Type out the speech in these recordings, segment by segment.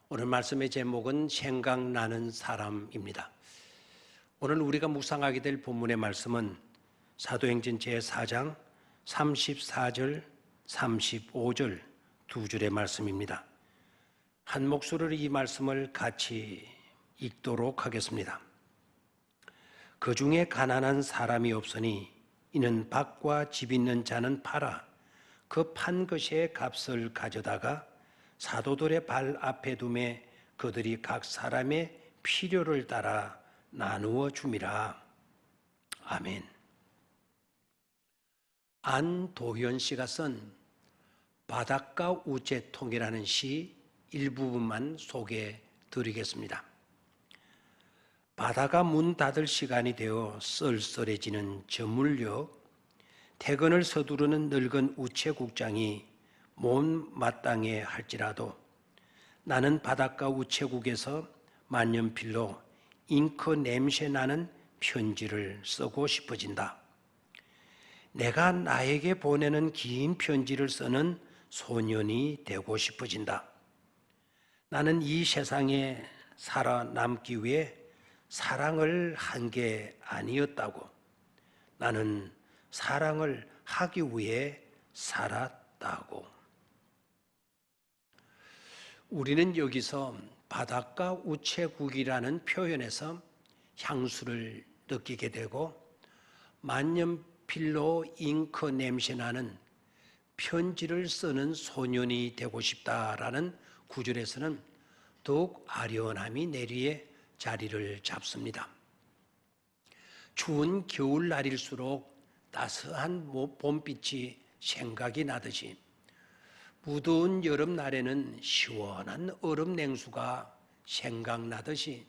오늘 말씀의 제목은 생각나는 사람입니다. 오늘 우리가 묵상하게 될 본문의 말씀은 사도행전 제4장 34절, 35절 두 줄의 말씀입니다. 한 목소리로 이 말씀을 같이 읽도록 하겠습니다. 그 중에 가난한 사람이 없으니 이는 밭과 집 있는 자는 팔아 그 판 것의 값을 가져다가 사도들의 발 앞에 두매 그들이 각 사람의 필요를 따라 나누어 줌이라. 아멘. 안도현 씨가 쓴 바닷가 우체통이라는 시 일부분만 소개해 드리겠습니다. 바다가 문 닫을 시간이 되어 썰썰해지는 저물녘, 퇴근을 서두르는 늙은 우체국장이 못마땅해 할지라도 나는 바닷가 우체국에서 만년필로 잉크 냄새 나는 편지를 쓰고 싶어진다. 내가 나에게 보내는 긴 편지를 쓰는 소년이 되고 싶어진다. 나는 이 세상에 살아남기 위해 사랑을 한 게 아니었다고. 나는 사랑을 하기 위해 살았다고. 우리는 여기서 바닷가 우체국이라는 표현에서 향수를 느끼게 되고 만년필로 잉크 냄새나는 편지를 쓰는 소년이 되고 싶다라는 구절에서는 더욱 아련함이 내리에 자리를 잡습니다. 추운 겨울날일수록 따스한 봄빛이 생각이 나듯이 무더운 여름날에는 시원한 얼음 냉수가 생각나듯이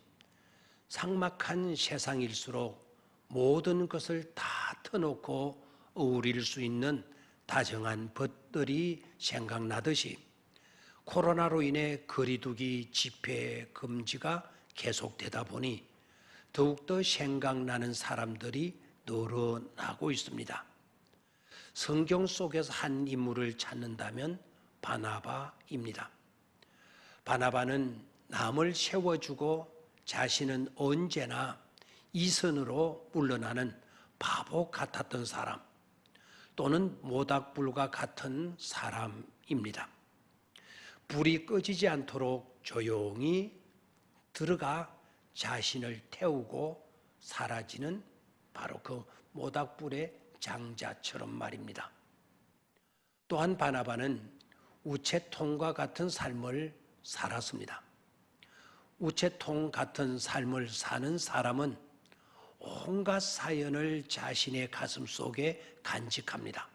삭막한 세상일수록 모든 것을 다 터놓고 어우릴 수 있는 다정한 벗들이 생각나듯이 코로나로 인해 거리두기 집회 금지가 계속되다 보니 더욱더 생각나는 사람들이 늘어나고 있습니다. 성경 속에서 한 인물을 찾는다면 바나바입니다. 바나바는 남을 세워주고 자신은 언제나 이선으로 물러나는 바보 같았던 사람 또는 모닥불과 같은 사람입니다. 불이 꺼지지 않도록 조용히 들어가 자신을 태우고 사라지는 바로 그 모닥불의 장자처럼 말입니다. 또한 바나바는 우체통과 같은 삶을 살았습니다. 우체통 같은 삶을 사는 사람은 온갖 사연을 자신의 가슴 속에 간직합니다.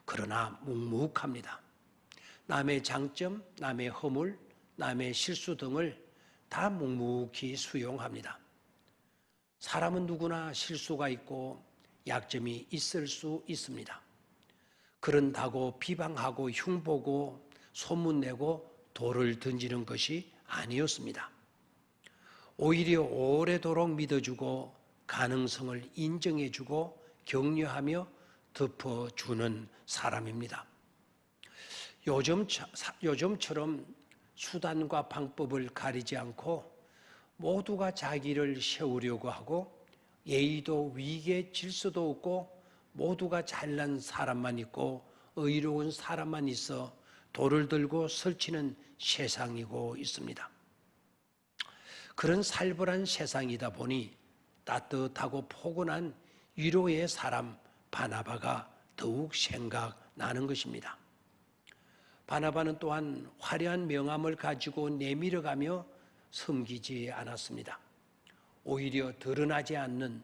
그러나 묵묵합니다. 남의 장점, 남의 허물, 남의 실수 등을 다 묵묵히 수용합니다. 사람은 누구나 실수가 있고 약점이 있을 수 있습니다. 그런다고 비방하고 흉보고 소문내고 돌을 던지는 것이 아니었습니다. 오히려 오래도록 믿어주고 가능성을 인정해주고 격려하며 덮어주는 사람입니다. 요즘처럼 수단과 방법을 가리지 않고 모두가 자기를 세우려고 하고 예의도 위계 질서도 없고 모두가 잘난 사람만 있고 의로운 사람만 있어 돌을 들고 설치는 세상이고 있습니다. 그런 살벌한 세상이다 보니 따뜻하고 포근한 위로의 사람 바나바가 더욱 생각나는 것입니다. 바나바는 또한 화려한 명함을 가지고 내밀어가며 섬기지 않았습니다. 오히려 드러나지 않는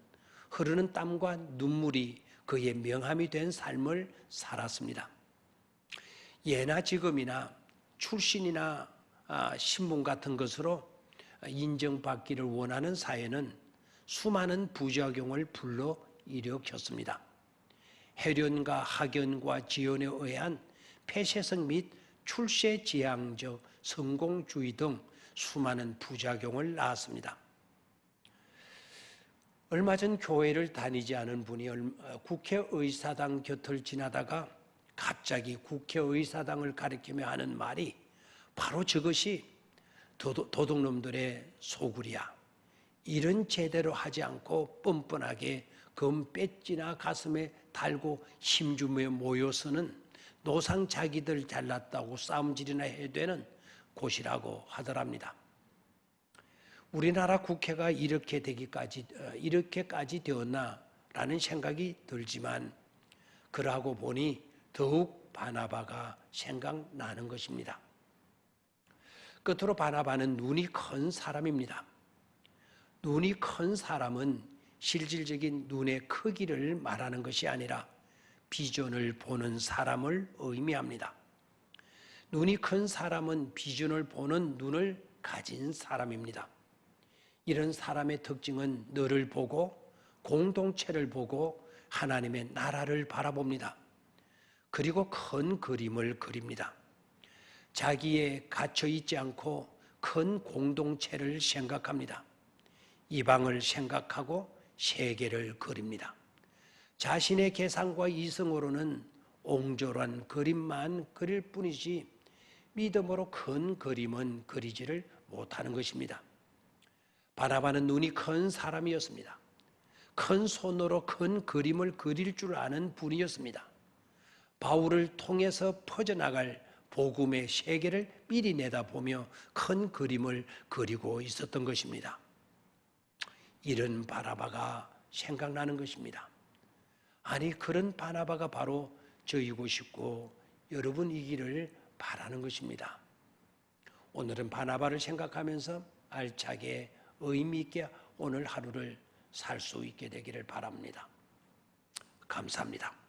흐르는 땀과 눈물이 그의 명함이 된 삶을 살았습니다. 예나 지금이나 출신이나 신분 같은 것으로 인정받기를 원하는 사회는 수많은 부작용을 불러 일으켰습니다. 혈연과 학연과 지연에 의한 폐쇄성 및 출세지향적 성공주의 등 수많은 부작용을 낳았습니다. 얼마 전 교회를 다니지 않은 분이 국회의사당 곁을 지나다가 갑자기 국회의사당을 가리키며 하는 말이 바로 저것이 도둑놈들의 소굴이야. 일은 제대로 하지 않고 뻔뻔하게 금 배지나 가슴에 달고 힘주며 모여서는 노상 자기들 잘났다고 싸움질이나 해야 되는 곳이라고 하더랍니다. 우리나라 국회가 이렇게까지 되었나라는 생각이 들지만 그러고 보니 더욱 바나바가 생각나는 것입니다. 끝으로 바나바는 눈이 큰 사람입니다. 눈이 큰 사람은 실질적인 눈의 크기를 말하는 것이 아니라 비전을 보는 사람을 의미합니다. 눈이 큰 사람은 비전을 보는 눈을 가진 사람입니다. 이런 사람의 특징은 너를 보고 공동체를 보고 하나님의 나라를 바라봅니다. 그리고 큰 그림을 그립니다. 자기에 갇혀 있지 않고 큰 공동체를 생각합니다. 이방을 생각하고 세계를 그립니다. 자신의 계산과 이성으로는 옹졸한 그림만 그릴 뿐이지 믿음으로 큰 그림은 그리지를 못하는 것입니다. 바나바는 눈이 큰 사람이었습니다. 큰 손으로 큰 그림을 그릴 줄 아는 분이었습니다. 바울을 통해서 퍼져나갈 복음의 세계를 미리 내다보며 큰 그림을 그리고 있었던 것입니다. 이런 바나바가 생각나는 것입니다. 아니, 그런 바나바가 바로 저이고 싶고 여러분이기를 바라는 것입니다. 오늘은 바나바를 생각하면서 알차게 의미 있게 오늘 하루를 살 수 있게 되기를 바랍니다. 감사합니다.